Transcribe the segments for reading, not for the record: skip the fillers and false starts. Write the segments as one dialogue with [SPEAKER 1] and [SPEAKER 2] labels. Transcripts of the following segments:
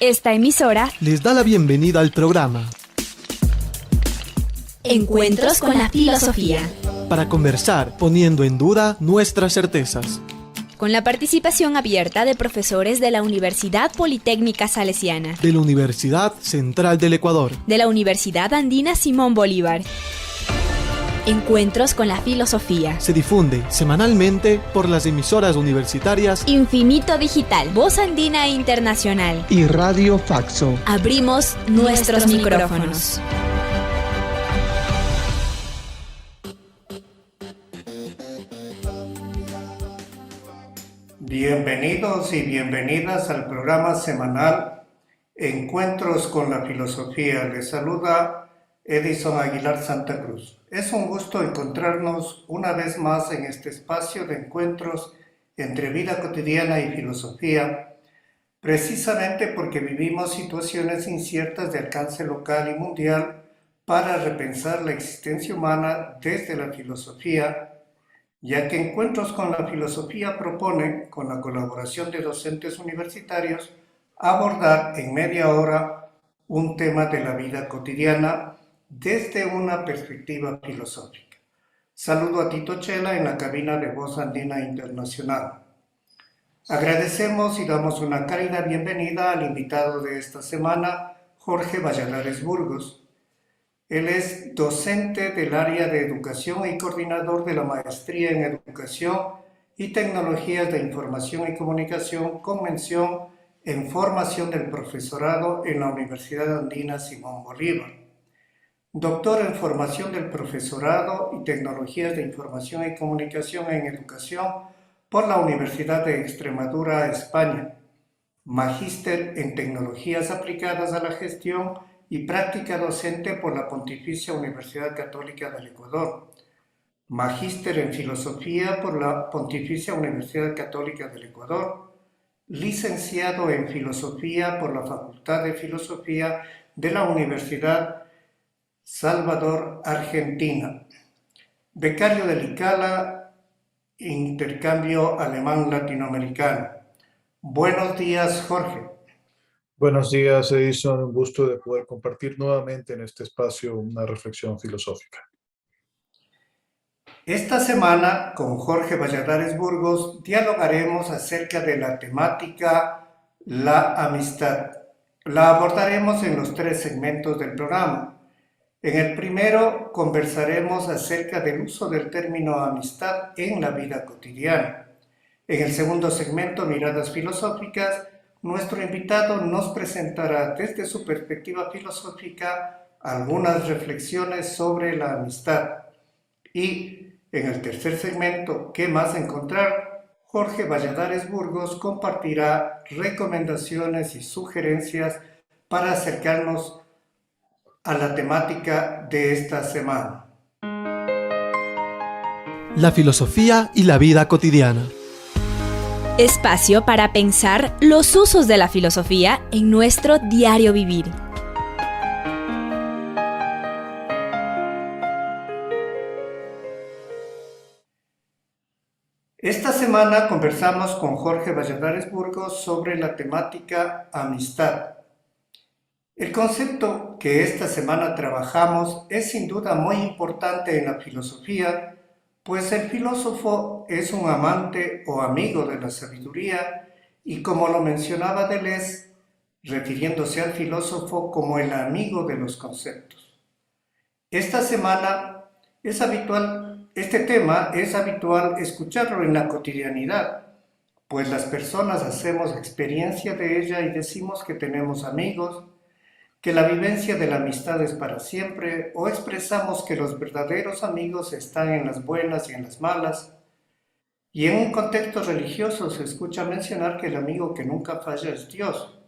[SPEAKER 1] Esta emisora
[SPEAKER 2] les da la bienvenida al programa
[SPEAKER 1] Encuentros con la Filosofía,
[SPEAKER 2] para conversar poniendo en duda nuestras certezas,
[SPEAKER 1] con la participación abierta de profesores de la Universidad Politécnica Salesiana,
[SPEAKER 2] de la Universidad Central del Ecuador,
[SPEAKER 1] de la Universidad Andina Simón Bolívar. Encuentros con la Filosofía.
[SPEAKER 2] Se difunde semanalmente por las emisoras universitarias
[SPEAKER 1] Infinito Digital, Voz Andina Internacional
[SPEAKER 3] y Radio Faxo.
[SPEAKER 1] Abrimos nuestros micrófonos.
[SPEAKER 4] Bienvenidos y bienvenidas al programa semanal Encuentros con la Filosofía. Les saluda Edison Aguilar Santa Cruz. Es un gusto encontrarnos una vez más en este espacio de encuentros entre vida cotidiana y filosofía, precisamente porque vivimos situaciones inciertas de alcance local y mundial para repensar la existencia humana desde la filosofía, ya que Encuentros con la Filosofía propone, con la colaboración de docentes universitarios, abordar en media hora un tema de la vida cotidiana desde una perspectiva filosófica. Saludo a Tito Chela en la cabina de Voz Andina Internacional. Agradecemos y damos una cálida bienvenida al invitado de esta semana, Jorge Valladares Burgos. Él es docente del área de educación y coordinador de la maestría en educación y tecnologías de información y comunicación con mención en formación del profesorado en la Universidad Andina Simón Bolívar. Doctor en formación del profesorado y tecnologías de información y comunicación en educación por la Universidad de Extremadura, España. Magíster en tecnologías aplicadas a la gestión y práctica docente por la Pontificia Universidad Católica del Ecuador. Magíster en filosofía por la Pontificia Universidad Católica del Ecuador. Licenciado en filosofía por la Facultad de Filosofía de la Universidad Salvador, Argentina. Becario del ICALA, intercambio alemán-latinoamericano. Buenos días, Jorge.
[SPEAKER 5] Buenos días, Edison. Un gusto de poder compartir nuevamente en este espacio una reflexión filosófica.
[SPEAKER 4] Esta semana, con Jorge Valladares Burgos, dialogaremos acerca de la temática la amistad. La abordaremos en los 3 segmentos del programa. En el primero, conversaremos acerca del uso del término amistad en la vida cotidiana. En el segundo segmento, Miradas Filosóficas, nuestro invitado nos presentará desde su perspectiva filosófica algunas reflexiones sobre la amistad. Y en el tercer segmento, ¿Qué más encontrar?, Jorge Valladares Burgos compartirá recomendaciones y sugerencias para acercarnos a la temática de esta semana.
[SPEAKER 2] la filosofía y la vida cotidiana.
[SPEAKER 1] Espacio para pensar los usos de la filosofía en nuestro diario vivir.
[SPEAKER 4] Esta semana conversamos con Jorge Valladares Burgos sobre la temática amistad. El concepto que esta semana trabajamos es sin duda muy importante en la filosofía, pues el filósofo es un amante o amigo de la sabiduría y, como lo mencionaba Deleuze, refiriéndose al filósofo como el amigo de los conceptos. Esta semana este tema es habitual escucharlo en la cotidianidad, pues las personas hacemos experiencia de ella y decimos que tenemos amigos, que la vivencia de la amistad es para siempre, o expresamos que los verdaderos amigos están en las buenas y en las malas. Y en un contexto religioso se escucha mencionar que el amigo que nunca falla es Dios.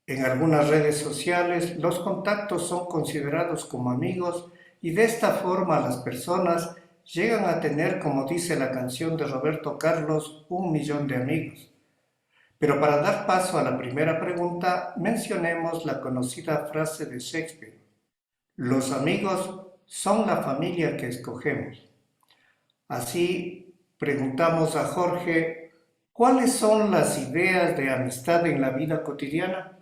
[SPEAKER 4] En algunas redes sociales los contactos son considerados como amigos y de esta forma las personas llegan a tener, como dice la canción de Roberto Carlos, 1 millón de amigos. Pero para dar paso a la primera pregunta, mencionemos la conocida frase de Shakespeare: los amigos son la familia que escogemos. Así, preguntamos a Jorge, ¿cuáles son las ideas de amistad en la vida cotidiana?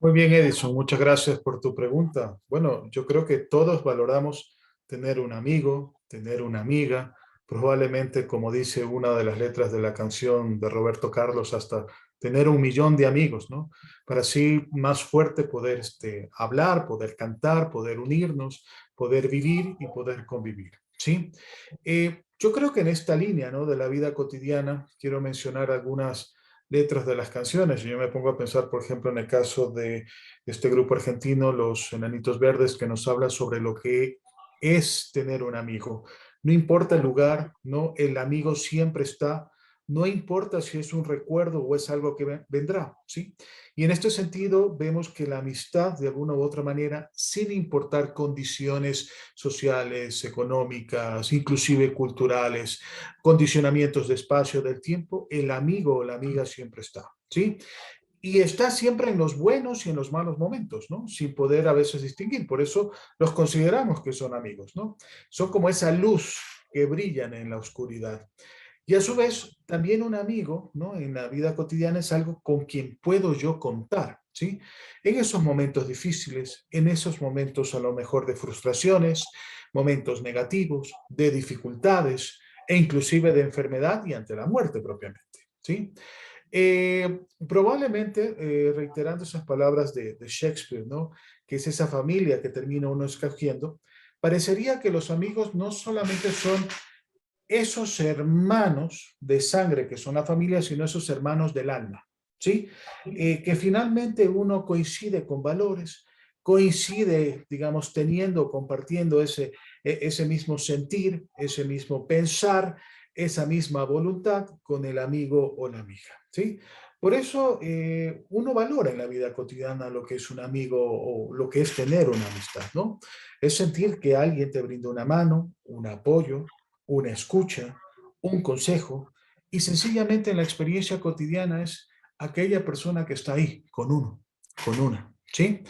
[SPEAKER 5] Muy bien, Edison, muchas gracias por tu pregunta. Bueno, yo creo que todos valoramos tener un amigo, tener una amiga, probablemente, como dice una de las letras de la canción de Roberto Carlos, hasta tener 1 millón de amigos, ¿no? Para así más fuerte poder hablar, poder cantar, poder unirnos, poder vivir y poder convivir, ¿sí? Yo creo que en esta línea, ¿no?, de la vida cotidiana, quiero mencionar algunas letras de las canciones. Yo me pongo a pensar, por ejemplo, en el caso de este grupo argentino, Los Enanitos Verdes, que nos habla sobre lo que es tener un amigo. No importa el lugar, ¿no? El amigo siempre está, no importa si es un recuerdo o es algo que vendrá, ¿sí? Y en este sentido vemos que la amistad, de alguna u otra manera, sin importar condiciones sociales, económicas, inclusive culturales, condicionamientos de espacio, del tiempo, el amigo o la amiga siempre está, ¿sí? Y está siempre en los buenos y en los malos momentos, ¿no? Sin poder a veces distinguir. Por eso los consideramos que son amigos, ¿no? Son como esa luz que brillan en la oscuridad. Y a su vez, también un amigo, ¿no?, en la vida cotidiana es algo con quien puedo yo contar, ¿sí? En esos momentos difíciles, en esos momentos a lo mejor de frustraciones, momentos negativos, de dificultades e inclusive de enfermedad y ante la muerte propiamente, ¿sí? Probablemente, reiterando esas palabras de Shakespeare, ¿no?, que es esa familia que termina uno escogiendo, parecería que los amigos no solamente son esos hermanos de sangre que son la familia, sino esos hermanos del alma, ¿sí? Que finalmente uno coincide con valores, coincide, digamos, teniendo, compartiendo ese mismo sentir, ese mismo pensar, esa misma voluntad con el amigo o la amiga, ¿sí? Por eso uno valora en la vida cotidiana lo que es un amigo o lo que es tener una amistad, ¿no? Es sentir que alguien te brinda una mano, un apoyo, una escucha, un consejo, y sencillamente en la experiencia cotidiana es aquella persona que está ahí con uno, con una, ¿sí?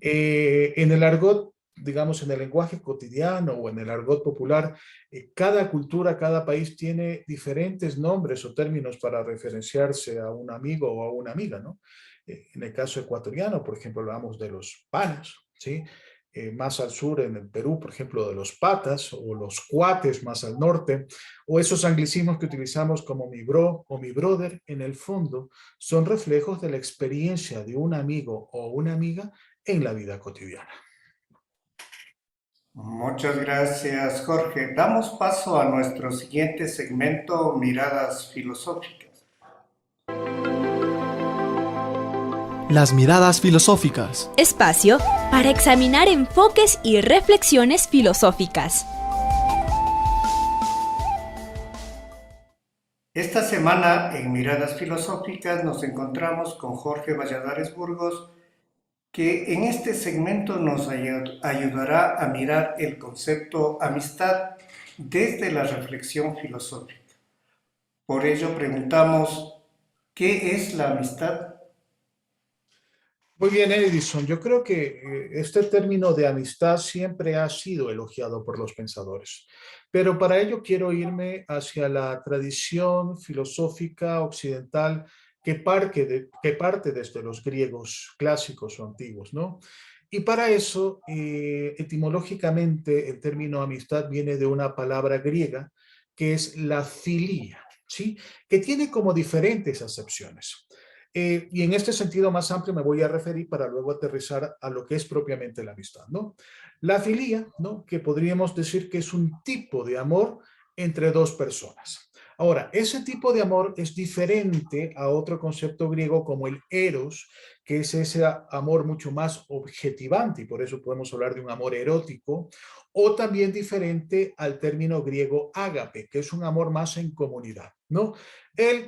[SPEAKER 5] En el argot, digamos, en el lenguaje cotidiano o en el argot popular, cada cultura, cada país tiene diferentes nombres o términos para referenciarse a un amigo o a una amiga, ¿no? En el caso ecuatoriano, por ejemplo, hablamos de los panas, ¿sí? Más al sur, en el Perú, por ejemplo, de los patas o los cuates más al norte, o esos anglicismos que utilizamos como mi bro o mi brother, en el fondo son reflejos de la experiencia de un amigo o una amiga en la vida cotidiana.
[SPEAKER 4] Muchas gracias, Jorge. Damos paso a nuestro siguiente segmento, Miradas Filosóficas.
[SPEAKER 2] Las miradas filosóficas.
[SPEAKER 1] Espacio para examinar enfoques y reflexiones filosóficas.
[SPEAKER 4] Esta semana en Miradas Filosóficas nos encontramos con Jorge Valladares Burgos, que en este segmento nos ayudará a mirar el concepto amistad desde la reflexión filosófica. Por ello preguntamos, ¿qué es la amistad?
[SPEAKER 5] Muy bien, Edison. Yo creo que este término de amistad siempre ha sido elogiado por los pensadores, pero para ello quiero irme hacia la tradición filosófica occidental que parte desde los griegos clásicos o antiguos, ¿no? Y para eso, etimológicamente, el término amistad viene de una palabra griega que es la filía, ¿sí? Que tiene como diferentes acepciones. Y en este sentido más amplio me voy a referir para luego aterrizar a lo que es propiamente la amistad, ¿no? La filía, ¿no?, que podríamos decir que es un tipo de amor entre dos personas. Ahora, ese tipo de amor es diferente a otro concepto griego como el eros, que es ese amor mucho más objetivante, y por eso podemos hablar de un amor erótico, o también diferente al término griego ágape, que es un amor más en comunidad, ¿no?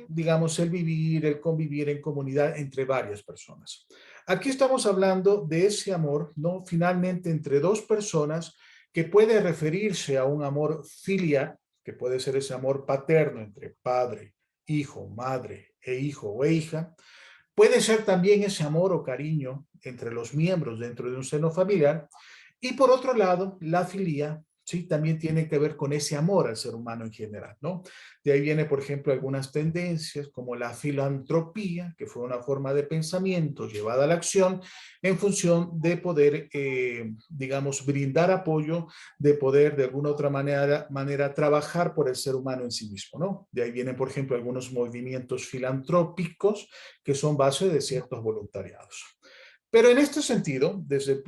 [SPEAKER 5] Digamos, el vivir, el convivir en comunidad entre varias personas. Aquí estamos hablando de ese amor, ¿no?, finalmente entre dos personas, que puede referirse a un amor filial, que puede ser ese amor paterno entre padre, hijo, madre e hijo o hija. Puede ser también ese amor o cariño entre los miembros dentro de un seno familiar. Y por otro lado, la filía ¿sí? También tiene que ver con ese amor al ser humano en general, ¿no? De ahí viene, por ejemplo, algunas tendencias como la filantropía, que fue una forma de pensamiento llevada a la acción en función de poder, digamos, brindar apoyo, de poder de alguna otra manera trabajar por el ser humano en sí mismo, ¿no? De ahí vienen, por ejemplo, algunos movimientos filantrópicos que son base de ciertos voluntariados. Pero en este sentido, desde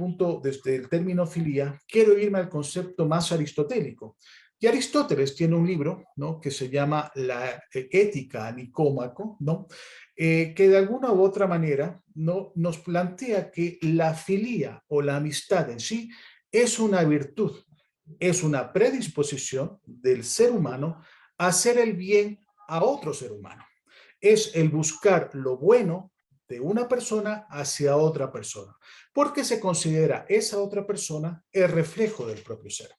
[SPEAKER 5] el término filía, quiero irme al concepto más aristotélico. Y Aristóteles tiene un libro, ¿no?, que se llama La Ética a Nicómaco, ¿no?, que de alguna u otra manera, ¿no?, nos plantea que la filía o la amistad en sí es una virtud, es una predisposición del ser humano a hacer el bien a otro ser humano. Es el buscar lo bueno de una persona hacia otra persona, porque se considera esa otra persona el reflejo del propio ser.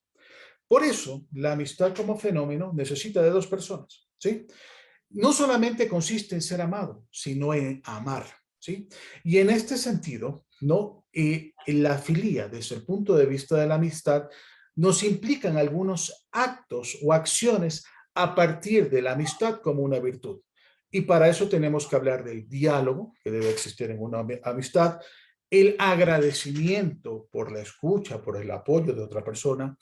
[SPEAKER 5] Por eso, la amistad como fenómeno necesita de dos personas, ¿sí? No solamente consiste en ser amado, sino en amar, ¿sí? Y en este sentido, ¿no? La filía, desde el punto de vista de la amistad, nos implican algunos actos o acciones a partir de la amistad como una virtud. Y para eso tenemos que hablar del diálogo, que debe existir en una amistad, el agradecimiento por la escucha, por el apoyo de otra persona,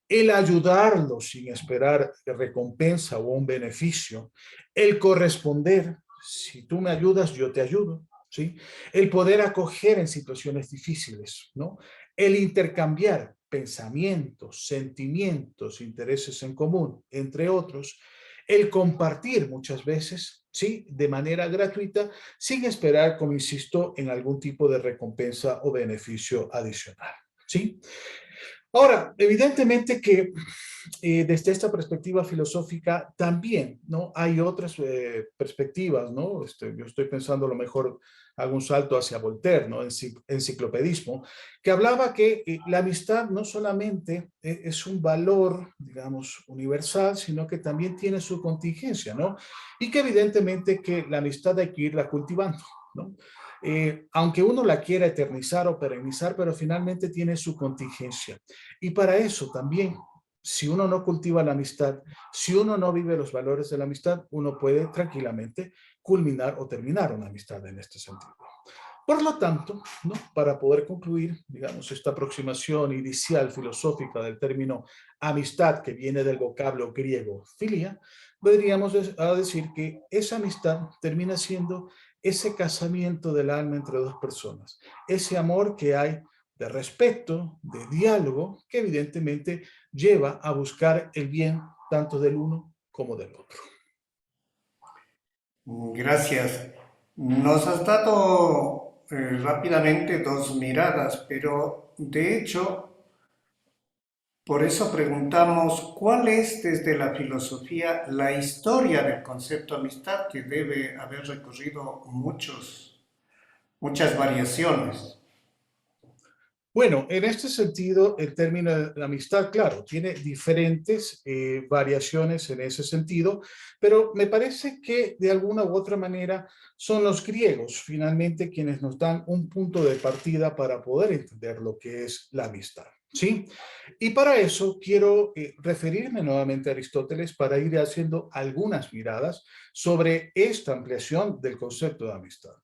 [SPEAKER 5] el ayudarlo sin esperar recompensa o un beneficio, el corresponder, si tú me ayudas, yo te ayudo, ¿sí? El poder acoger en situaciones difíciles, ¿no? El intercambiar pensamientos, sentimientos, intereses en común, entre otros, el compartir muchas veces, ¿sí?, de manera gratuita, sin esperar, como insisto, en algún tipo de recompensa o beneficio adicional, ¿sí? Ahora, evidentemente que desde esta perspectiva filosófica también, ¿no?, hay otras perspectivas, ¿no? Yo estoy pensando a lo mejor hago un salto hacia Voltaire, ¿no?, enciclopedismo, que hablaba que la amistad no solamente es un valor, digamos, universal, sino que también tiene su contingencia, ¿no? Y que evidentemente que la amistad hay que irla cultivando, ¿no? Aunque uno la quiera eternizar o perennizar, pero finalmente tiene su contingencia. Y para eso también, si uno no cultiva la amistad, si uno no vive los valores de la amistad, uno puede tranquilamente culminar o terminar una amistad en este sentido. Por lo tanto, ¿no?, para poder concluir, digamos, esta aproximación inicial filosófica del término amistad, que viene del vocablo griego filia, vendríamos a decir que esa amistad termina siendo ese casamiento del alma entre dos personas, ese amor que hay de respeto, de diálogo, que evidentemente lleva a buscar el bien tanto del uno como del otro.
[SPEAKER 4] Gracias. Nos has dado rápidamente dos miradas, pero de hecho, por eso preguntamos cuál es desde la filosofía la historia del concepto amistad, que debe haber recorrido muchas variaciones.
[SPEAKER 5] Bueno, en este sentido, el término de amistad, claro, tiene diferentes variaciones en ese sentido, pero me parece que de alguna u otra manera son los griegos finalmente quienes nos dan un punto de partida para poder entender lo que es la amistad, ¿sí? Y para eso quiero referirme nuevamente a Aristóteles para ir haciendo algunas miradas sobre esta ampliación del concepto de amistad.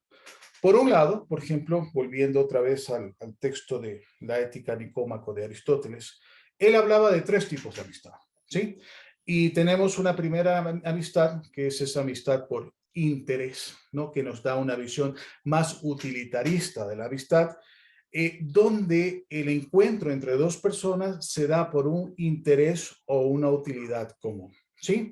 [SPEAKER 5] Por un lado, por ejemplo, volviendo otra vez al texto de la Ética Nicómaco de Aristóteles, él hablaba de tres tipos de amistad, ¿sí? Y tenemos una primera amistad, que es esa amistad por interés, ¿no?, que nos da una visión más utilitarista de la amistad, donde el encuentro entre dos personas se da por un interés o una utilidad común, ¿sí?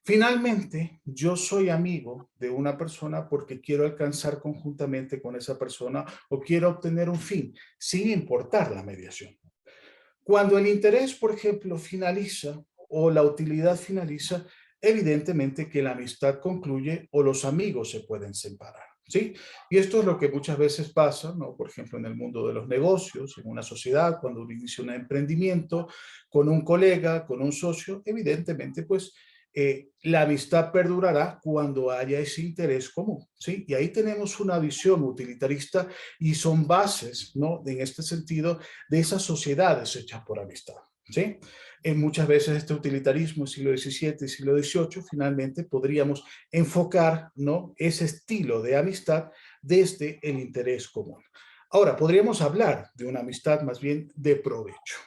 [SPEAKER 5] Finalmente, yo soy amigo de una persona porque quiero alcanzar conjuntamente con esa persona o quiero obtener un fin, sin importar la mediación. Cuando el interés, por ejemplo, finaliza o la utilidad finaliza, evidentemente que la amistad concluye o los amigos se pueden separar, ¿sí? Y esto es lo que muchas veces pasa, ¿no?, por ejemplo, en el mundo de los negocios, en una sociedad, cuando uno inicia un emprendimiento con un colega, con un socio, evidentemente, pues, la amistad perdurará cuando haya ese interés común, ¿sí? Y ahí tenemos una visión utilitarista y son bases, ¿no?, en este sentido, de esas sociedades hechas por amistad, ¿sí? Muchas veces este utilitarismo, siglo XVII y siglo XVIII, finalmente podríamos enfocar, ¿no?, ese estilo de amistad desde el interés común. Ahora, podríamos hablar de una amistad más bien de provecho.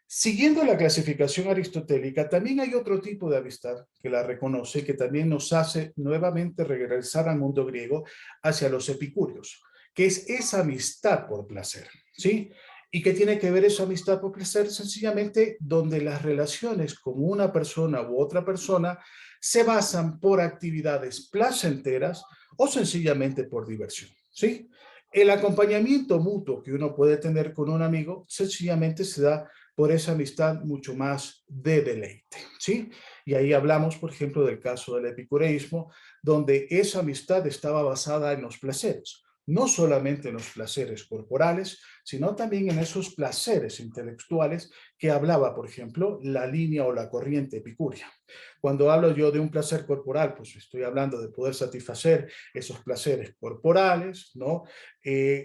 [SPEAKER 5] Siguiendo la clasificación aristotélica, también hay otro tipo de amistad que la reconoce, que también nos hace nuevamente regresar al mundo griego hacia los epicúreos, que es esa amistad por placer, ¿sí? ¿Y qué tiene que ver esa amistad por placer? Sencillamente donde las relaciones con una persona u otra persona se basan por actividades placenteras o sencillamente por diversión, ¿sí? El acompañamiento mutuo que uno puede tener con un amigo sencillamente se da por esa amistad mucho más de deleite, ¿sí? Y ahí hablamos, por ejemplo, del caso del epicureísmo, donde esa amistad estaba basada en los placeres, no solamente en los placeres corporales, sino también en esos placeres intelectuales que hablaba, por ejemplo, la línea o la corriente epicúrea. Cuando hablo yo de un placer corporal, pues estoy hablando de poder satisfacer esos placeres corporales, ¿no?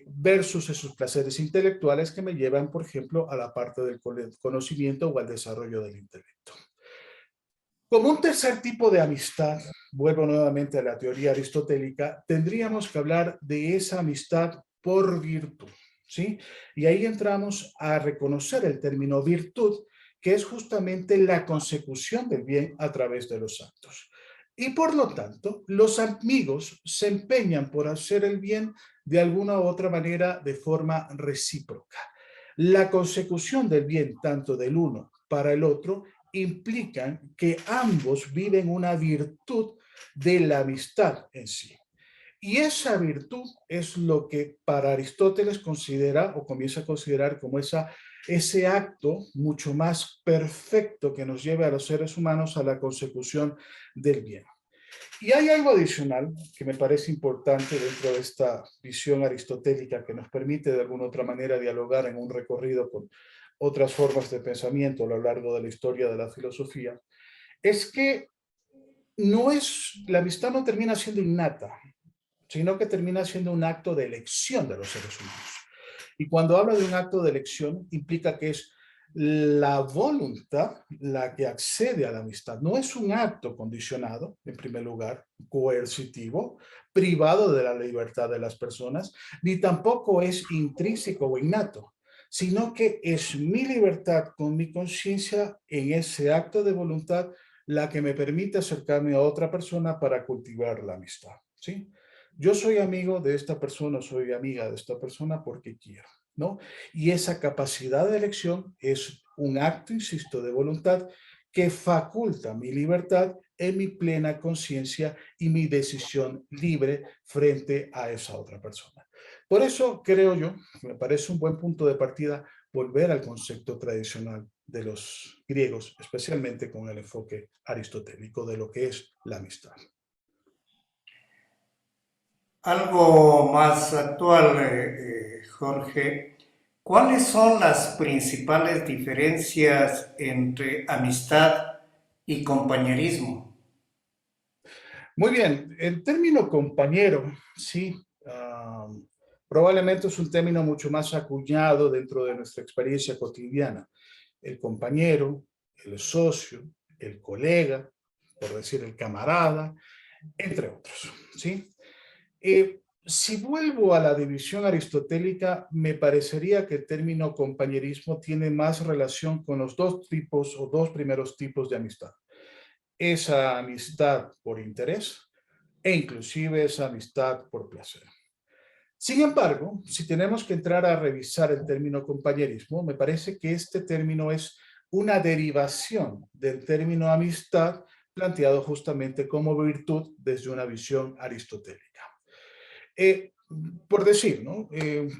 [SPEAKER 5] Versus esos placeres intelectuales que me llevan, por ejemplo, a la parte del conocimiento o al desarrollo del intelecto. Como un tercer tipo de amistad, vuelvo nuevamente a la teoría aristotélica, tendríamos que hablar de esa amistad por virtud, ¿sí? Y ahí entramos a reconocer el término virtud, que es justamente la consecución del bien a través de los actos. Y por lo tanto, los amigos se empeñan por hacer el bien de alguna u otra manera de forma recíproca. La consecución del bien tanto del uno para el otro implican que ambos viven una virtud de la amistad en sí. Y esa virtud es lo que para Aristóteles considera o comienza a considerar como ese acto mucho más perfecto que nos lleve a los seres humanos a la consecución del bien. Y hay algo adicional que me parece importante dentro de esta visión aristotélica que nos permite de alguna otra manera dialogar en un recorrido con otras formas de pensamiento a lo largo de la historia de la filosofía, es que la amistad no termina siendo innata, sino que termina siendo un acto de elección de los seres humanos. Y cuando hablo de un acto de elección, implica que es la voluntad la que accede a la amistad. No es un acto condicionado, en primer lugar, coercitivo, privado de la libertad de las personas, ni tampoco es intrínseco o innato, sino que es mi libertad con mi conciencia en ese acto de voluntad la que me permite acercarme a otra persona para cultivar la amistad, ¿sí? Yo soy amigo de esta persona, soy amiga de esta persona porque quiero, ¿no? Y esa capacidad de elección es un acto, insisto, de voluntad que faculta mi libertad en mi plena conciencia y mi decisión libre frente a esa otra persona. Por eso creo yo, me parece un buen punto de partida volver al concepto tradicional de los griegos, especialmente con el enfoque aristotélico de lo que es la amistad.
[SPEAKER 4] Algo más actual, Jorge, ¿cuáles son las principales diferencias entre amistad y compañerismo?
[SPEAKER 5] Muy bien, el término compañero, sí, probablemente es un término mucho más acuñado dentro de nuestra experiencia cotidiana. El compañero, el socio, el colega, por decir el camarada, entre otros, ¿sí? Si vuelvo a la división aristotélica, me parecería que el término compañerismo tiene más relación con los dos tipos o dos primeros tipos de amistad. Esa amistad por interés e inclusive esa amistad por placer. Sin embargo, si tenemos que entrar a revisar el término compañerismo, me parece que este término es una derivación del término amistad planteado justamente como virtud desde una visión aristotélica. Eh, por decir, ¿no?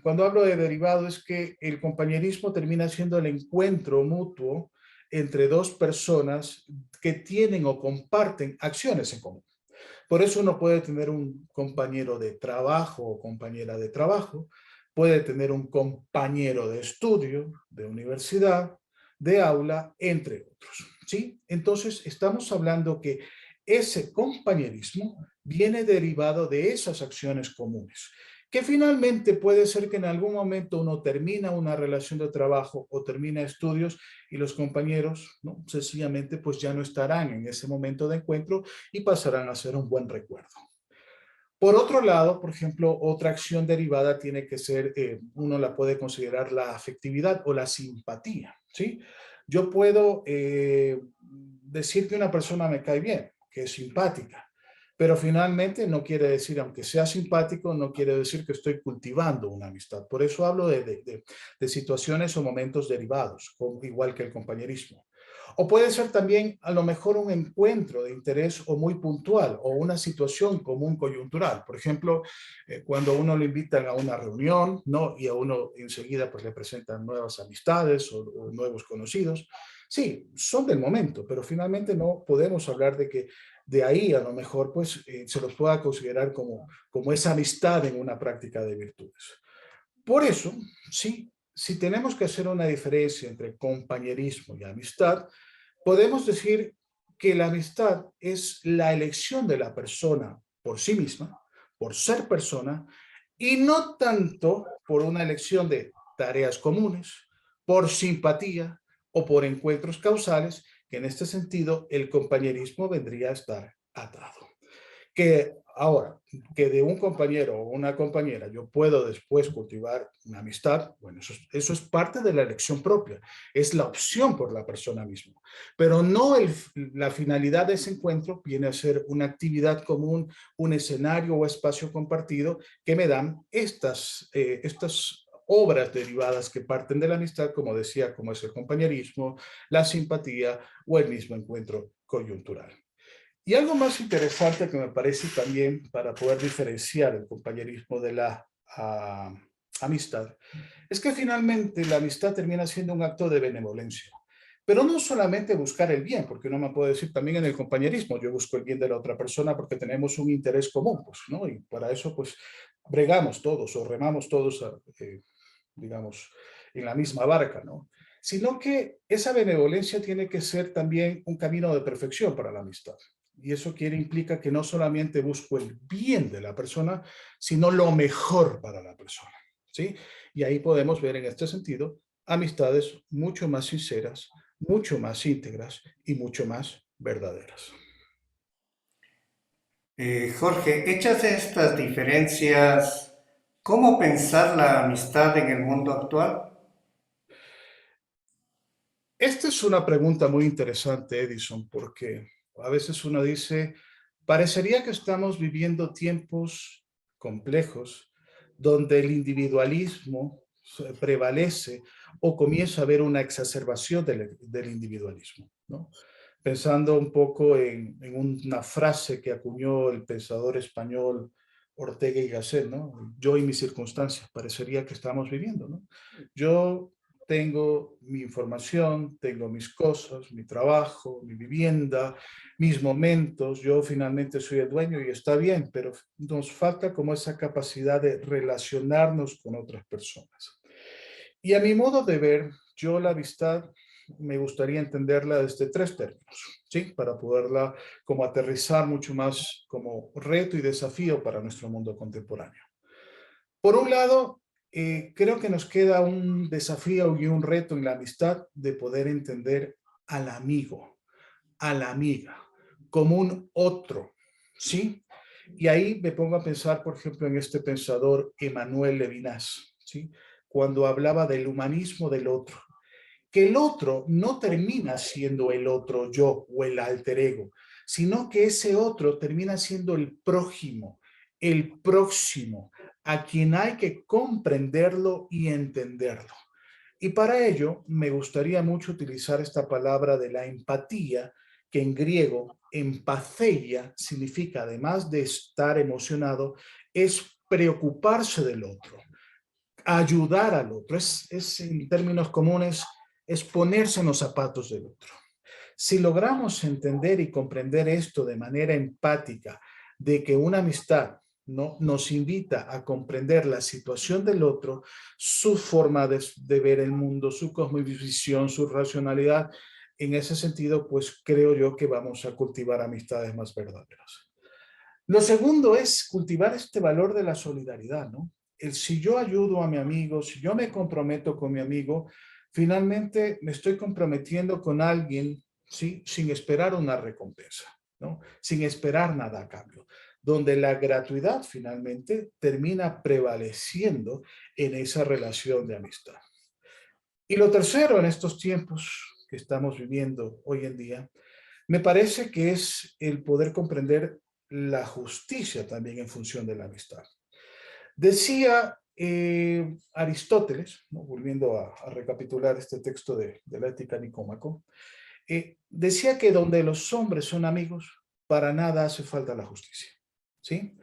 [SPEAKER 5] Cuando hablo de derivado es que el compañerismo termina siendo el encuentro mutuo entre dos personas que tienen o comparten acciones en común. Por eso uno puede tener un compañero de trabajo o compañera de trabajo, puede tener un compañero de estudio, de universidad, de aula, entre otros, ¿sí? Entonces, estamos hablando que ese compañerismo viene derivado de esas acciones comunes. que finalmente puede ser que en algún momento uno termina una relación de trabajo o termina estudios y los compañeros, ¿no?, sencillamente pues ya no estarán en ese momento de encuentro y pasarán a ser un buen recuerdo. Por otro lado, por ejemplo, otra acción derivada tiene que ser, uno la puede considerar la afectividad o la simpatía, ¿sí? Yo puedo decir que una persona me cae bien, que es simpática, pero finalmente no quiere decir, aunque sea simpático, no quiere decir que estoy cultivando una amistad. Por eso hablo de situaciones o momentos derivados, igual que el compañerismo. O puede ser también a lo mejor un encuentro de interés o muy puntual o una situación común coyuntural. Por ejemplo, cuando uno lo invitan a una reunión, ¿no?, y a uno enseguida pues le presentan nuevas amistades o nuevos conocidos. Sí, son del momento, pero finalmente no podemos hablar de que de ahí a lo mejor pues se los pueda considerar como esa amistad en una práctica de virtudes. Por eso, sí, si tenemos que hacer una diferencia entre compañerismo y amistad, podemos decir que la amistad es la elección de la persona por sí misma, por ser persona, y no tanto por una elección de tareas comunes, por simpatía o por encuentros causales, que en este sentido el compañerismo vendría a estar atado. Que ahora, que de un compañero o una compañera yo puedo después cultivar una amistad, bueno, eso es parte de la elección propia, es la opción por la persona misma, pero no la finalidad de ese encuentro viene a ser una actividad común, un escenario o espacio compartido que me dan estas obras derivadas que parten de la amistad, como decía, como es el compañerismo, la simpatía o el mismo encuentro coyuntural. Y algo más interesante que me parece también para poder diferenciar el compañerismo de la amistad, es que finalmente la amistad termina siendo un acto de benevolencia. Pero no solamente buscar el bien, porque uno me puede decir también en el compañerismo, yo busco el bien de la otra persona porque tenemos un interés común, pues, ¿no? Y para eso, pues, bregamos todos o remamos todos, digamos, en la misma barca, ¿no? Sino que esa benevolencia tiene que ser también un camino de perfección para la amistad. Y eso implica que no solamente busco el bien de la persona, sino lo mejor para la persona, ¿sí? Y ahí podemos ver en este sentido amistades mucho más sinceras, mucho más íntegras y mucho más verdaderas.
[SPEAKER 4] Jorge, hechas estas diferencias, ¿cómo pensar la amistad en el mundo actual?
[SPEAKER 5] Esta es una pregunta muy interesante, Edison, porque a veces uno dice, parecería que estamos viviendo tiempos complejos donde el individualismo prevalece o comienza a haber una exacerbación del individualismo, ¿no? Pensando un poco en una frase que acuñó el pensador español Ortega y Gasset, ¿no? Yo y mis circunstancias, parecería que estamos viviendo, ¿no? Yo tengo mi información, tengo mis cosas, mi trabajo, mi vivienda, mis momentos, yo finalmente soy el dueño y está bien, pero nos falta como esa capacidad de relacionarnos con otras personas. Y a mi modo de ver, yo la amistad me gustaría entenderla desde tres términos, ¿sí? Para poderla como aterrizar mucho más como reto y desafío para nuestro mundo contemporáneo. Por un lado, creo que nos queda un desafío y un reto en la amistad de poder entender al amigo, a la amiga, como un otro, ¿sí? Y ahí me pongo a pensar, por ejemplo, en este pensador Emmanuel Levinas, ¿sí? Cuando hablaba del humanismo del otro, que el otro no termina siendo el otro yo o el alter ego, sino que ese otro termina siendo el prójimo, el próximo, a quien hay que comprenderlo y entenderlo. Y para ello me gustaría mucho utilizar esta palabra de la empatía, que en griego, empatheia, significa, además de estar emocionado, es preocuparse del otro, ayudar al otro, es en términos comunes, es ponerse en los zapatos del otro. Si logramos entender y comprender esto de manera empática, de que una amistad ¿no? nos invita a comprender la situación del otro, su forma de ver el mundo, su cosmovisión, su racionalidad, en ese sentido, pues creo yo que vamos a cultivar amistades más verdaderas. Lo segundo es cultivar este valor de la solidaridad, ¿no? si yo ayudo a mi amigo, si yo me comprometo con mi amigo, finalmente me estoy comprometiendo con alguien, ¿sí? Sin esperar una recompensa, ¿no? Sin esperar nada a cambio, donde la gratuidad finalmente termina prevaleciendo en esa relación de amistad. Y lo tercero en estos tiempos que estamos viviendo hoy en día, me parece que es el poder comprender la justicia también en función de la amistad. Decía Aristóteles, ¿no? Volviendo a recapitular este texto de la Ética Nicómaco, decía que donde los hombres son amigos, para nada hace falta la justicia, ¿sí?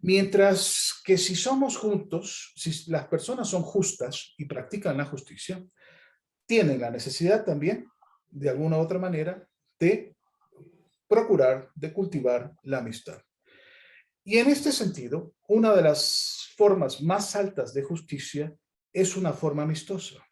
[SPEAKER 5] Mientras que si somos juntos, si las personas son justas y practican la justicia, tienen la necesidad también, de alguna u otra manera, de procurar, de cultivar la amistad. Y en este sentido, una de las formas más altas de justicia es una forma amistosa.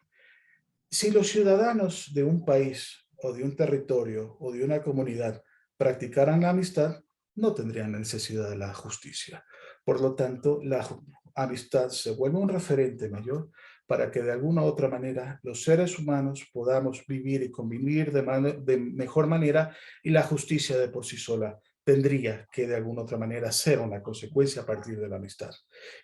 [SPEAKER 5] Si los ciudadanos de un país o de un territorio o de una comunidad practicaran la amistad, no tendrían necesidad de la justicia. Por lo tanto, la amistad se vuelve un referente mayor para que de alguna u otra manera los seres humanos podamos vivir y convivir de mejor manera, y la justicia de por sí sola tendría que de alguna otra manera ser una consecuencia a partir de la amistad.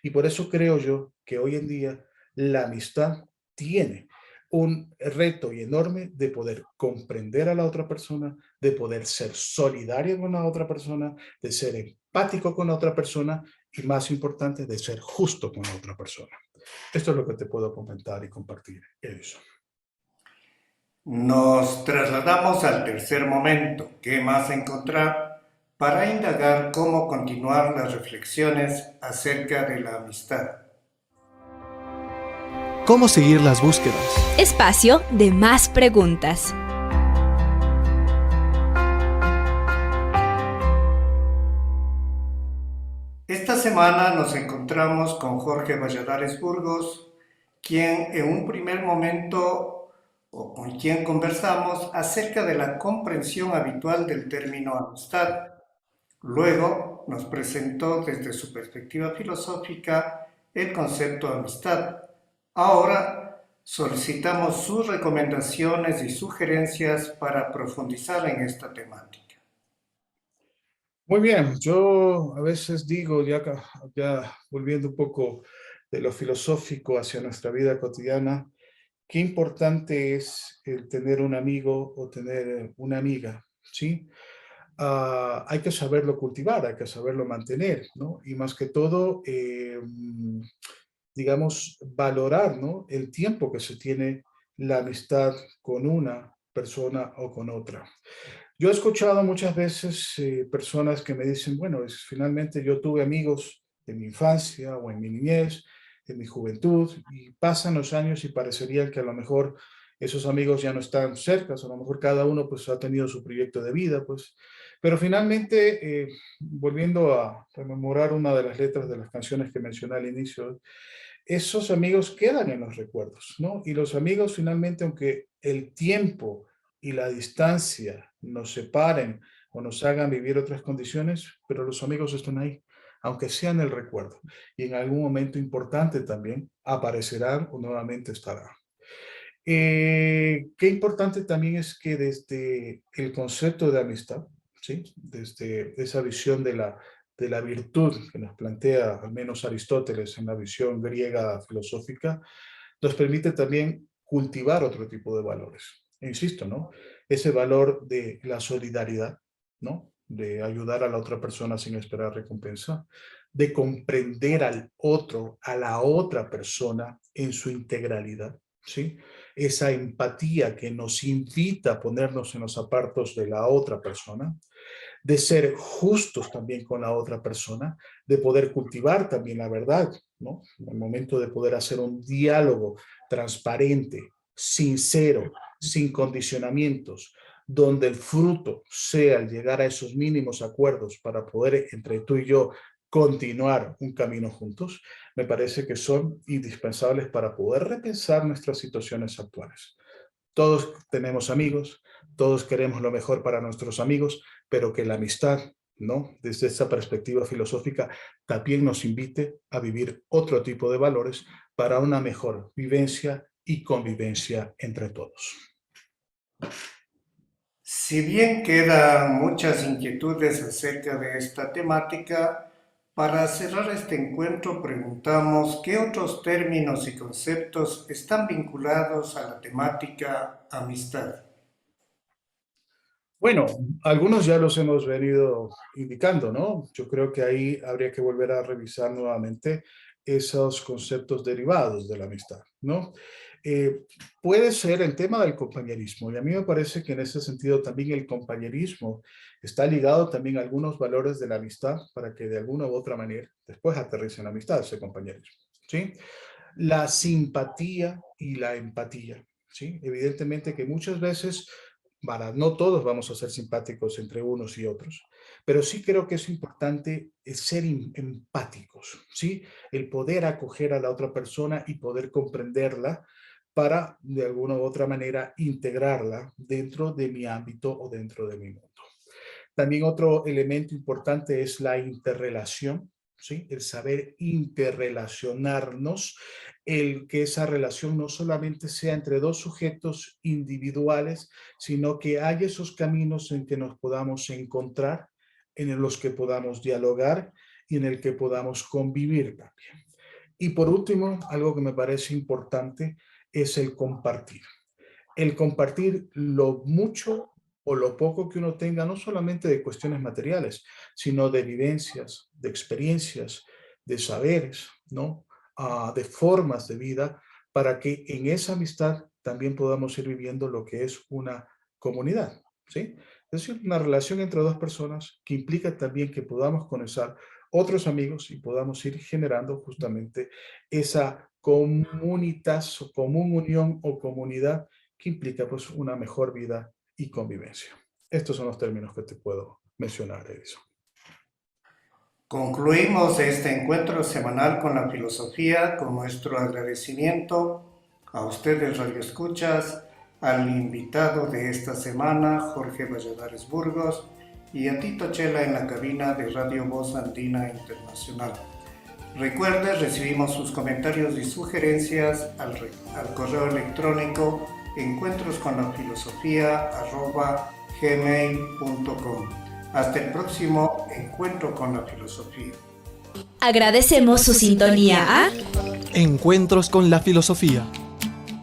[SPEAKER 5] Y por eso creo yo que hoy en día la amistad tiene un reto y enorme de poder comprender a la otra persona, de poder ser solidario con la otra persona, de ser empático con la otra persona y, más importante, de ser justo con la otra persona. Esto es lo que te puedo comentar y compartir, Edison.
[SPEAKER 4] Nos trasladamos al tercer momento, ¿qué más encontrar?, para indagar cómo continuar las reflexiones acerca de la amistad.
[SPEAKER 2] ¿Cómo seguir las búsquedas?
[SPEAKER 1] Espacio de más preguntas.
[SPEAKER 4] Esta semana nos encontramos con Jorge Valladares Burgos, quien en un primer momento o con quien conversamos acerca de la comprensión habitual del término amistad. Luego nos presentó desde su perspectiva filosófica el concepto de amistad. Ahora solicitamos sus recomendaciones y sugerencias para profundizar en esta temática.
[SPEAKER 5] Muy bien, yo a veces digo, ya volviendo un poco de lo filosófico hacia nuestra vida cotidiana, qué importante es el tener un amigo o tener una amiga, ¿sí? Hay que saberlo cultivar, hay que saberlo mantener, ¿no? Y más que todo, digamos, valorar, ¿no? El tiempo que se tiene la amistad con una persona o con otra. Yo he escuchado muchas veces personas que me dicen, bueno, finalmente yo tuve amigos de mi infancia o en mi niñez, en mi juventud, y pasan los años y parecería que a lo mejor esos amigos ya no están cerca, a lo mejor cada uno pues ha tenido su proyecto de vida, pues. Pero finalmente, volviendo a rememorar una de las letras de las canciones que mencioné al inicio, esos amigos quedan en los recuerdos, ¿no? Y los amigos finalmente, aunque el tiempo y la distancia nos separen o nos hagan vivir otras condiciones, pero los amigos están ahí, aunque sea en el recuerdo. Y en algún momento importante también aparecerán o nuevamente estarán. Qué importante también es que desde el concepto de amistad, ¿sí? Desde esa visión de la virtud que nos plantea al menos Aristóteles en la visión griega filosófica, nos permite también cultivar otro tipo de valores. E insisto, ¿no? Ese valor de la solidaridad, ¿no? De ayudar a la otra persona sin esperar recompensa, de comprender al otro, a la otra persona en su integralidad, ¿sí? Esa empatía que nos invita a ponernos en los zapatos de la otra persona, de ser justos también con la otra persona, de poder cultivar también la verdad, ¿no? En el momento de poder hacer un diálogo transparente, sincero, sin condicionamientos, donde el fruto sea el llegar a esos mínimos acuerdos para poder entre tú y yo continuar un camino juntos, me parece que son indispensables para poder repensar nuestras situaciones actuales. Todos tenemos amigos, todos queremos lo mejor para nuestros amigos, pero que la amistad ¿no? Desde esa perspectiva filosófica, también nos invite a vivir otro tipo de valores para una mejor vivencia y convivencia entre todos.
[SPEAKER 4] Si bien quedan muchas inquietudes acerca de esta temática, para cerrar este encuentro preguntamos qué otros términos y conceptos están vinculados a la temática amistad.
[SPEAKER 5] Bueno, algunos ya los hemos venido indicando, ¿no? Yo creo que ahí habría que volver a revisar nuevamente esos conceptos derivados de la amistad, ¿no? Puede ser el tema del compañerismo, y a mí me parece que en ese sentido también el compañerismo está ligado también a algunos valores de la amistad para que de alguna u otra manera después aterrice en la amistad ese compañerismo, ¿sí? La simpatía y la empatía, ¿sí? Evidentemente que muchas veces no todos vamos a ser simpáticos entre unos y otros, pero sí creo que es importante ser empáticos, ¿sí? El poder acoger a la otra persona y poder comprenderla para, de alguna u otra manera, integrarla dentro de mi ámbito o dentro de mi mundo. También otro elemento importante es la interrelación, ¿sí? El saber interrelacionarnos, el que esa relación no solamente sea entre dos sujetos individuales, sino que haya esos caminos en que nos podamos encontrar, en los que podamos dialogar y en el que podamos convivir también. Y por último, algo que me parece importante es el compartir. El compartir lo mucho o lo poco que uno tenga, no solamente de cuestiones materiales, sino de vivencias, de experiencias, de saberes, ¿no? De formas de vida, para que en esa amistad también podamos ir viviendo lo que es una comunidad, ¿sí? Es decir, una relación entre dos personas que implica también que podamos conocer otros amigos y podamos ir generando justamente esa comunitas o común unión o comunidad que implica pues una mejor vida y convivencia. Estos son los términos que te puedo mencionar, Edison.
[SPEAKER 4] Concluimos este encuentro semanal con la filosofía con nuestro agradecimiento a ustedes radioescuchas, al invitado de esta semana, Jorge Valladares Burgos, y a Tito Chela en la cabina de Radio Voz Andina Internacional. Recuerde, recibimos sus comentarios y sugerencias al correo electrónico encuentrosconlafilosofía@gmail.com. Hasta el próximo encuentro con la filosofía.
[SPEAKER 1] Agradecemos su sintonía a
[SPEAKER 2] Encuentros con la filosofía.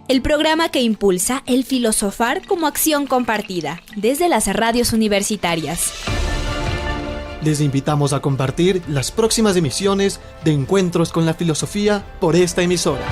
[SPEAKER 1] el programa que impulsa el filosofar como acción compartida desde las radios universitarias.
[SPEAKER 2] Les invitamos a compartir las próximas emisiones de Encuentros con la filosofía por esta emisora.